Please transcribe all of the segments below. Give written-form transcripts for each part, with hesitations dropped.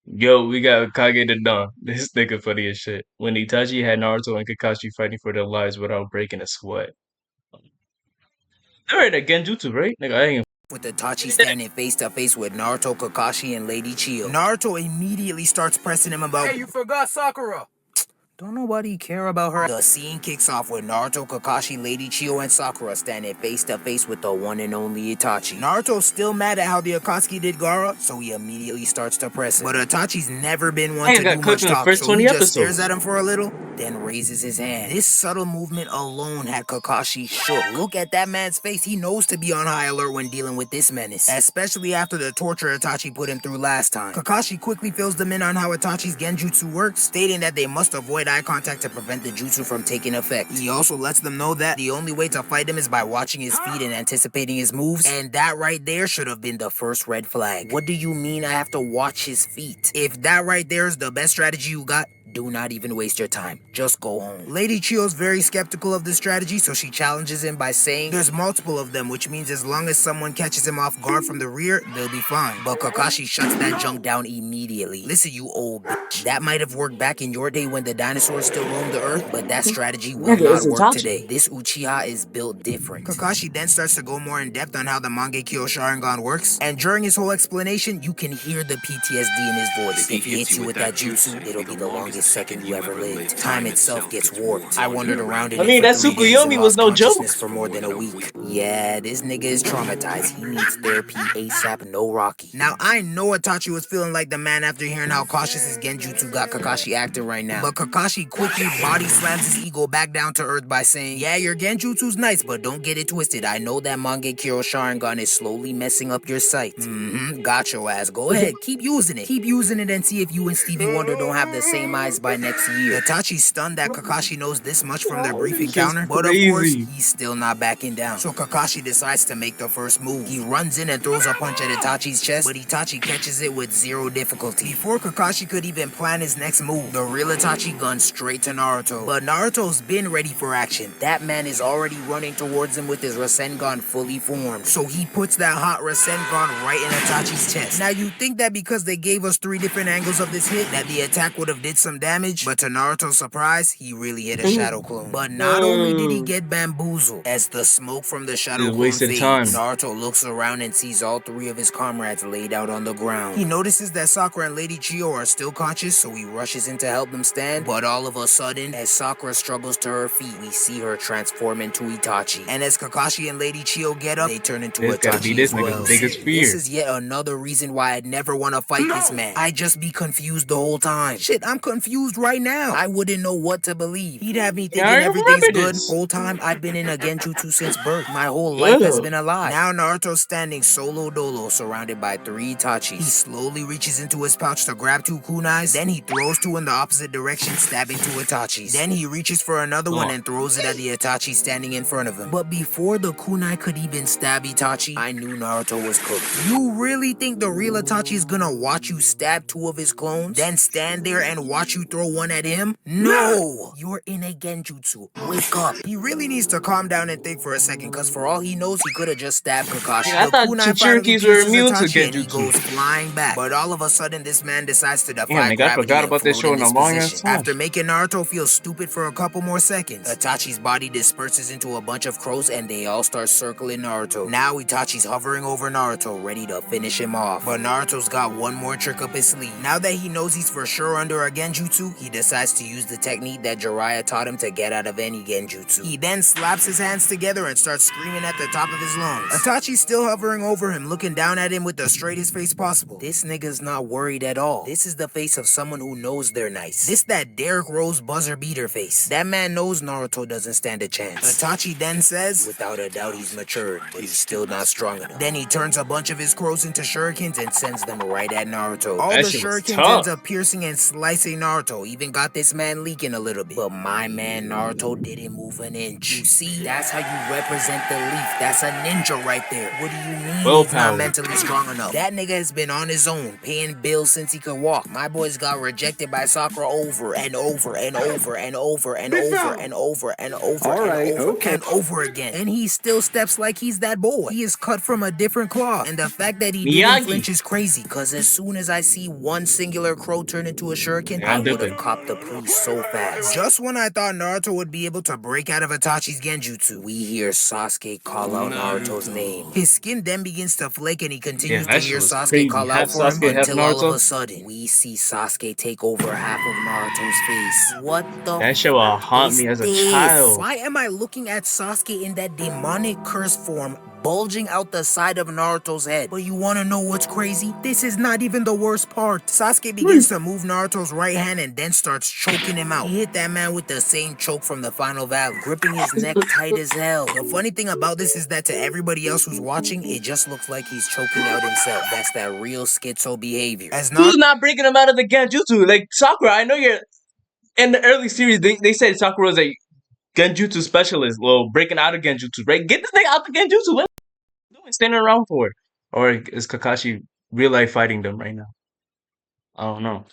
Yo, we got Kage the Don. This nigga funny as shit. When Itachi had Naruto and Kakashi fighting for their lives without breaking a sweat. They're in a Genjutsu, right? Nigga, I ain't. With Itachi standing face to face with Naruto, Kakashi, and Lady Chiyo. Naruto immediately starts pressing him about, "Hey, you forgot Sakura!" Don't nobody care about her. The scene kicks off with Naruto, Kakashi, Lady Chiyo, and Sakura standing face to face with the one and only Itachi. Naruto's still mad at how the Akatsuki did Gaara, so he immediately starts to press him. But Itachi's never been one to Got do cooked much in the talking, first so he 20 just stares episodes. at him for a little, then raises his hand. This subtle movement alone had Kakashi shook. Look at that man's face. He knows to be on high alert when dealing with this menace, especially after the torture Itachi put him through last time. Kakashi quickly fills them in on how Itachi's Genjutsu works, stating that they must avoid eye contact to prevent the jutsu from taking effect. He also lets them know that the only way to fight him is by watching his feet and anticipating his moves, and that right there should have been the first red flag. What do you mean I have to watch his feet? If that right there is the best strategy you got, do not even waste your time. Just go home. Lady Chiyo's very skeptical of this strategy, so she challenges him by saying there's multiple of them, which means as long as someone catches him off guard from the rear, they'll be fine. But Kakashi shuts that junk down immediately. Listen, you old bitch. That might have worked back in your day when the dinosaurs still roamed the earth, but that strategy will Nigga, not it's work Itachi. today. This Uchiha is built different. Kakashi then starts to go more in depth on how the Mangekyo Sharingan works, and during his whole explanation, you can hear the PTSD in his voice. If he hits you with that jutsu, it'll be the longest second you ever lived. Time itself gets warped. I wandered around in I mean, it that for 3 days and Tsukuyomi was lost no joke. consciousness for more than a week. Yeah, this nigga is traumatized. He needs therapy ASAP, no Rocky. Now, I know Itachi was feeling like the man after hearing how cautious his Genjutsu got Kakashi acting right now. But Kakashi quickly body slams his ego back down to earth by saying, yeah, your Genjutsu's nice, but don't get it twisted. I know that Mangekyo Sharingan is slowly messing up your sight. Got your ass. Go ahead, keep using it. Keep using it and see if you and Stevie Wonder don't have the same eyes by next year. Itachi's stunned that Kakashi knows this much from their brief encounter, but of course, he's still not backing down. So Kakashi decides to make the first move. He runs in and throws a punch at Itachi's chest, but Itachi catches it with zero difficulty. Before Kakashi could even plan his next move, the real Itachi guns straight to Naruto. But Naruto's been ready for action. That man is already running towards him with his Rasengan fully formed. So he puts that hot Rasengan right in Itachi's chest. Now you think that because they gave us 3 different angles of this hit, that the attack would have did some damage, but to Naruto's surprise, he really hit a shadow clone. But not only did he get bamboozled, as the smoke from the shadow Just clone wasted fades, time. Naruto looks around and sees all 3 of his comrades laid out on the ground. He notices that Sakura and Lady Chiyo are still conscious, so he rushes in to help them stand, but all of a sudden, as Sakura struggles to her feet, we see her transform into Itachi. And as Kakashi and Lady Chiyo get up, they turn into This gotta be Itachi this as well. nigga's biggest fear. This is yet another reason why I'd never want to fight this man. I'd just be confused the whole time. Shit, I'm confused right now. I wouldn't know what to believe. He'd have me thinking I everything's remember good. this. Whole time I've been in a Genjutsu since birth. My whole life has been a lie. Now Naruto's standing solo dolo, surrounded by 3 Itachis. He slowly reaches into his pouch to grab 2 kunais, then he throws 2 in the opposite direction, stabbing 2 Itachis. Then he reaches for another one and throws it at the Itachi standing in front of him. But before the kunai could even stab Itachi, I knew Naruto was cooked. You really think the real Itachi is gonna watch you stab 2 of his clones, then stand there and watch you throw one at him? No! You're in a Genjutsu. Wake up. He really needs to calm down and think for a second, cause for all he knows, he could have just stabbed Kakashi. Yeah, I thought Chinchurikis were immune to Genjutsu. Goes flying back. But all of a sudden, this man decides to defy Damn, nigga, I forgot about this show in a long ass time. After making Naruto feel stupid for a couple more seconds, Itachi's body disperses into a bunch of crows and they all start circling Naruto. Now Itachi's hovering over Naruto, ready to finish him off. But Naruto's got one more trick up his sleeve. Now that he knows he's for sure under a Genjutsu, he decides to use the technique that Jiraiya taught him to get out of any Genjutsu. He then slaps his hands together and starts screaming at the top of his lungs. Itachi's still hovering over him, looking down at him with the straightest face possible. This nigga's not worried at all. This is the face of someone who knows they're nice. This that Derrick Rose buzzer beater face. That man knows Naruto doesn't stand a chance. Itachi then says, without a doubt he's matured, but he's still not strong enough. Then he turns a bunch of his crows into shurikens and sends them right at Naruto. All the shurikens ends up piercing and slicing Naruto Naruto even got this man leaking a little bit. But my man Naruto didn't move an inch. You see, that's how you represent the leaf. That's a ninja right there. What do you mean he's not Willpower. mentally strong enough? That nigga has been on his own, paying bills since he could walk. My boys got rejected by Sakura over and over and over and over and over and over and over and over and over again. And he still steps like he's that boy. He is cut from a different cloth. And the fact that he didn't flinch Miyagi. is crazy, cause as soon as I see one singular crow turn into a shuriken, Yeah, I I'm would have dipping. copped the priest so fast. Just when I thought Naruto would be able to break out of Itachi's Genjutsu, we hear Sasuke call out Naruto's name. His skin then begins to flake and he Yeah, continues to that shit hear was Sasuke crazy. call out Half for him Sasuke, half until all of Naruto. a sudden, we see Sasuke take over half of Naruto's face. What the That shit will haunt is me as a this? child. Why am I looking at Sasuke in that demonic curse form bulging out the side of Naruto's head? But you wanna know what's crazy? This is not even the worst part. Sasuke begins to move Naruto's right hand and then starts choking him out. He hit that man with the same choke from the final valley, gripping his neck tight as hell. The funny thing about this is that to everybody else who's watching, it just looks like he's choking out himself. That's that real schizo behavior. As Who's not breaking him out of the Genjutsu? Like Sakura, I know you're in the early series. They said Sakura was a Genjutsu specialist. Well, breaking out of Genjutsu, right? Get this nigga out the Genjutsu. What are you doing? Standing around for? Or is Kakashi real life fighting them right now? I don't know.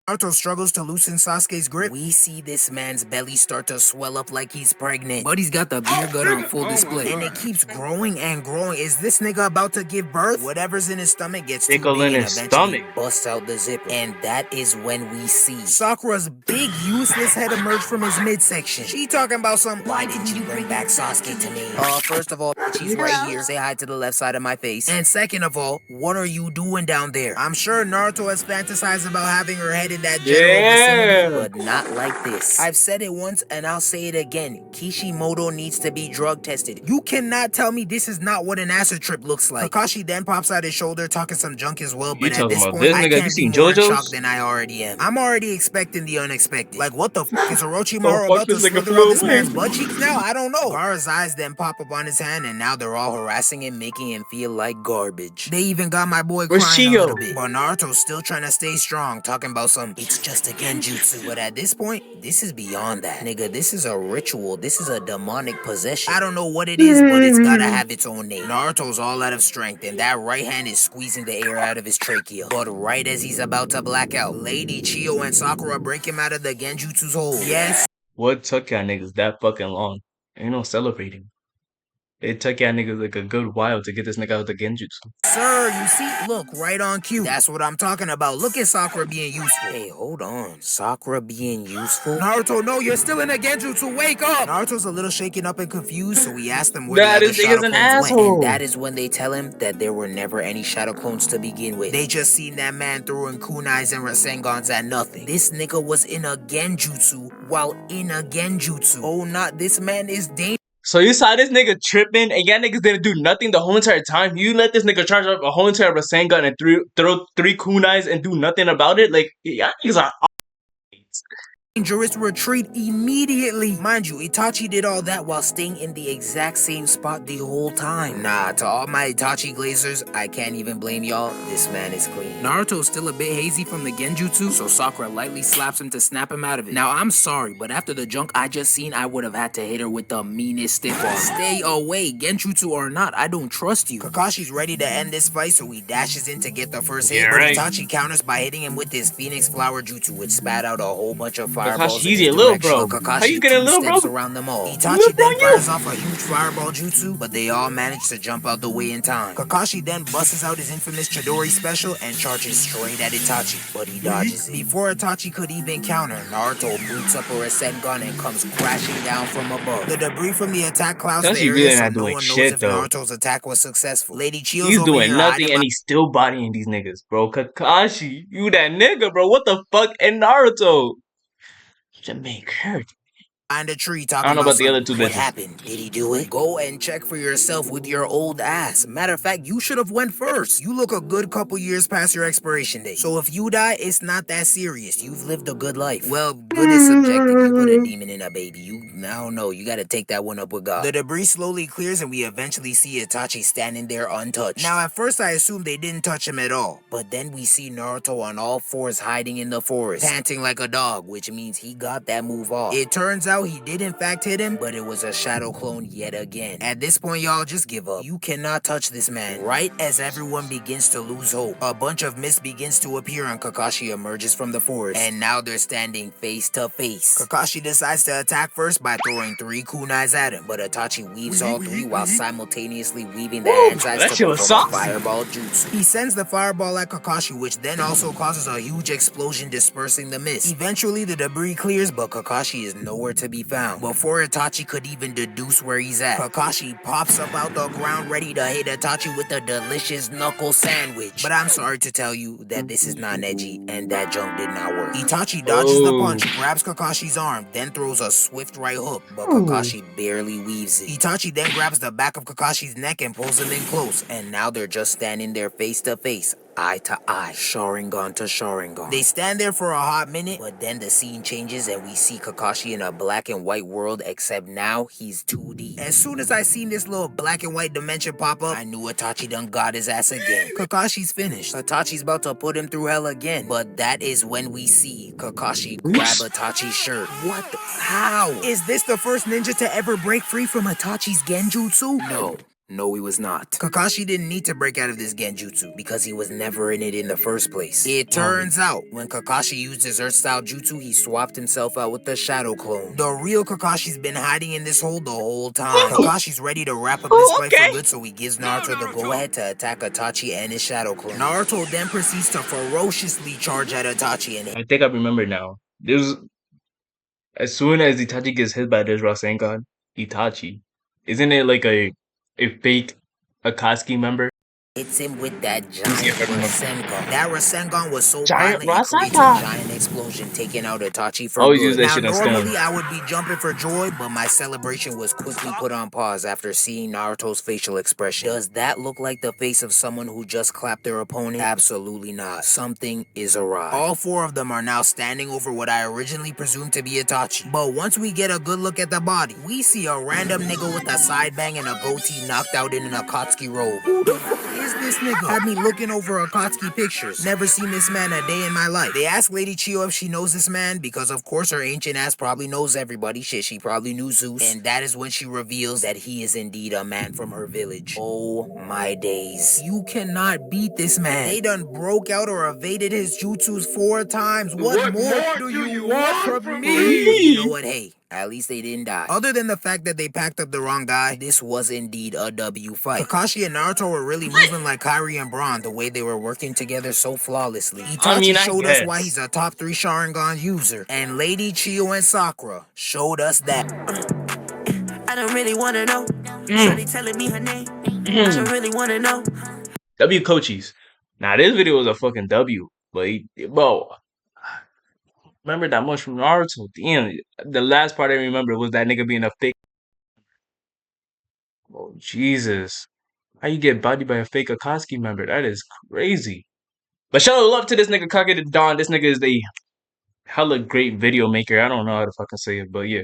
Naruto struggles to loosen Sasuke's grip, we see this man's belly start to swell up like he's pregnant. But he's got the beer gut on full display. And it keeps growing and growing. Is this nigga about to give birth? Whatever's in his stomach gets too Tickle big in and his eventually stomach. busts out the zipper. And that is when we see Sakura's big useless head emerge from his midsection. She talking about some, why didn't you bring back Sasuke to me? First of all, she's right here. Say hi to the left side of my face. And second of all, what are you doing down there? I'm sure Naruto has fantasized about having her head in that general vicinity, Yeah. but not like this. I've said it once and I'll say it again. Kishimoto needs to be drug tested. You cannot tell me this is not what an acid trip looks like. Kakashi then pops out his shoulder talking some junk as well, You but at talking this about point, this I nigga? You can't be seen more in shock JoJo's? than I already am. I'm already expecting the unexpected. Like, what the f is The Orochimaru fuck about to this nigga slither out this flew man's away? butt cheeks now? I don't know. Gaara's eyes then pop up on his hand and now they're all harassing him, making him feel like garbage. They even got my boy Where's crying a little Chiyo? bit. But Naruto's still trying to stay strong, talking about some, it's just a Genjutsu. But at this point, this is beyond that. Nigga, this is a ritual. This is a demonic possession. I don't know what it is, but it's gotta have its own name. Naruto's all out of strength, and that right hand is squeezing the air out of his trachea. But right as he's about to black out, Lady Chiyo and Sakura break him out of the Genjutsu's hold. Yes, What took y'all niggas that fucking long? Ain't no celebrating. It took y'all niggas like a good while to get this nigga out of the Genjutsu. sir, you see? Look, right on cue. That's what I'm talking about. Look at Sakura being useful. Hey, hold on. Sakura being useful? Naruto, no, you're still in a Genjutsu. Wake up! Naruto's a little shaken up and confused, so we asked them where the Nah, other this shadow nigga's an clones went. And that asshole. is when they tell him that there were never any shadow clones to begin with. They just seen that man throwing kunais and rasengans at nothing. This nigga was in a Genjutsu while in a Genjutsu. Oh, not this man is dangerous. So you saw this nigga tripping, and y'all niggas didn't do nothing the whole entire time. You let this nigga charge up a whole entire Rasengan and throw three kunais and do nothing about it. Like y'all niggas are. Dangerous retreat immediately. Mind you, Itachi did all that while staying in the exact same spot the whole time. Nah, to all my Itachi glazers, I can't even blame y'all. This man is clean. Naruto's still a bit hazy from the Genjutsu, so Sakura lightly slaps him to snap him out of it. Now, I'm sorry, but after the junk I just seen, I would have had to hit her with the meanest stiff arm. Stay away, Genjutsu or not, I don't trust you. Kakashi's ready to end this fight, so he dashes in to get the first hit, Yeah, but right. Itachi counters by hitting him with his Phoenix Flower Jutsu, which spat out a whole bunch of fireballs Kakashi, in he's his your little direction. bro. But How you Kakashi getting little bro? two-steps around them all. Little Itachi bro, then fires off a huge fireball jutsu, but they all manage to jump out the way in time. Kakashi then busts out his infamous Chidori special and charges straight at Itachi, but he dodges it. Before Itachi could even counter, Naruto boots up a Rasengan and comes crashing down from above. The debris from the attack clouds the Kakashi area, really so not no doing one knows shit if though. Naruto's attack was successful. Lady Chiyo's He's over doing here nothing hiding and he's still bodying these niggas, bro. Kakashi, you that nigga, bro. What the fuck? And Naruto, that make hurt. behind a tree I talking don't know about about the other something. two What bitches. happened? Did he do it? Go and check for yourself with your old ass. Matter of fact, you should have went first. You look a good couple years past your expiration date. So if you die, it's not that serious. You've lived a good life. Well, good is subjective. You put a demon in a baby. I don't know. You gotta take that one up with God. The debris slowly clears and we eventually see Itachi standing there untouched. Now, at first I assumed they didn't touch him at all. But then we see Naruto on all fours hiding in the forest, panting like a dog, which means he got that move off. It turns out he did in fact hit him, but it was a shadow clone yet again. At this point, y'all, just give up. You cannot touch this man. Right as everyone begins to lose hope, a bunch of mist begins to appear and Kakashi emerges from the forest. And now they're standing face to face. Kakashi decides to attack first by throwing 3 kunais at him, but Itachi weaves all 3 while simultaneously weaving the Woo, antis that to shit was perform a saucy. fireball jutsu. He sends the fireball at Kakashi, which then also causes a huge explosion dispersing the mist. Eventually, the debris clears, but Kakashi is nowhere to be found. Before Itachi could even deduce where he's at, Kakashi pops up out the ground ready to hit Itachi with a delicious knuckle sandwich. But I'm sorry to tell you that this is not edgy, and that junk did not work. Itachi dodges the punch, grabs Kakashi's arm, then throws a swift right hook, but Kakashi barely weaves it. Itachi then grabs the back of Kakashi's neck and pulls him in close, and now they're just standing there face to face, eye to eye, Sharingan to Sharingan. They stand there for a hot minute, but then the scene changes and we see Kakashi in a black and white world, except now he's 2D. As soon as I seen this little black and white dimension pop up, I knew Itachi done got his ass again. Kakashi's finished. Itachi's about to put him through hell again, but that is when we see Kakashi grab Itachi's shirt. What the? How? Is this the first ninja to ever break free from Itachi's Genjutsu? No, he was not. Kakashi didn't need to break out of this Genjutsu because he was never in it in the first place. It turns out, when Kakashi used his Earth-style jutsu, he swapped himself out with the Shadow Clone. The real Kakashi's been hiding in this hole the whole time. Kakashi's ready to wrap up this fight for good, so he gives Naruto the go-ahead to attack Itachi and his Shadow Clone. Naruto then proceeds to ferociously charge at Itachi and I think I remember now. This as soon as Itachi gets hit by this Rasengan, Itachi, isn't it like a fake Akatsuki member? hits him with that Let me see if giant I remember. Rasengan. That Rasengan was so Giant violent it creates a Rasengan. giant explosion, taking out Itachi I for always use good. that Now, shit on Stone. normally I would be jumping for joy, but my celebration was quickly put on pause after seeing Naruto's facial expression. Does that look like the face of someone who just clapped their opponent? Absolutely not. Something is awry. All 4 of them are now standing over what I originally presumed to be Itachi. But once we get a good look at the body, we see a random nigga with a side bang and a goatee knocked out in an Akatsuki robe. Who the fuck is this nigga? Had me looking over Akatsuki pictures. Never seen this man a day in my life. They ask Lady Chiyo if she knows this man, because of course her ancient ass probably knows everybody. Shit, she probably knew Zeus. And that is when she reveals that he is indeed a man from her village. Oh my days. You cannot beat this man. They done broke out or evaded his jutsus 4 times. What more do you want from me? But you know what? Hey, at least they didn't die. Other than the fact that they packed up the wrong guy, this was indeed a W fight. Kakashi and Naruto were really moving like Kairi and Braun, the way they were working together so flawlessly. Itachi I showed us guess. why he's a top 3 Sharingan user, and Lady Chiyo and Sakura showed us that. I don't really wanna know. Shorty telling me her name. I don't really wanna know. W Coaches. Now this video was a fucking W, but bro, remember that much from Naruto. Damn, the last part I remember was that nigga being a fake. Oh Jesus, how you get bodied by a fake Akatsuki member? That is crazy. But shout out love to this nigga Kage the Don. This nigga is the hella great video maker. I don't know how to fucking say it, but yeah.